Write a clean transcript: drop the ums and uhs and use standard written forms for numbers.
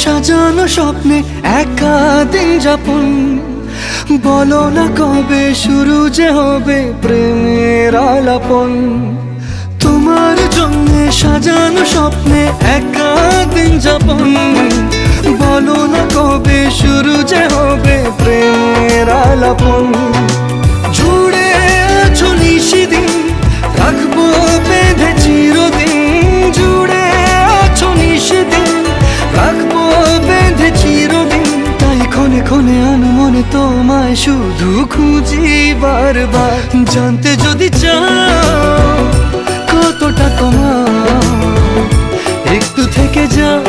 সাজানো স্বপ্নে একা দিন যাপন, বলো না কবে শুরু যে হবে প্রেমের আলাপন। তোমার জন্য সাজানো স্বপ্নে একা দিন যাপন, বলো না কবে শুরু যে হবে প্রেমের আলাপন। জুড়ে আছো নিশিদিন, রাখবো বেঁধে চিরদিন। জুড়ে আছো নিশিদিন, রাখবো বেঁধে চিরদিন। তাই ক্ষণে ক্ষণে আমি মনে তোমায় শুধু খুঁজি বারবার। জানতে যদি চাও কতটা তোমার, একটু থেকে যাও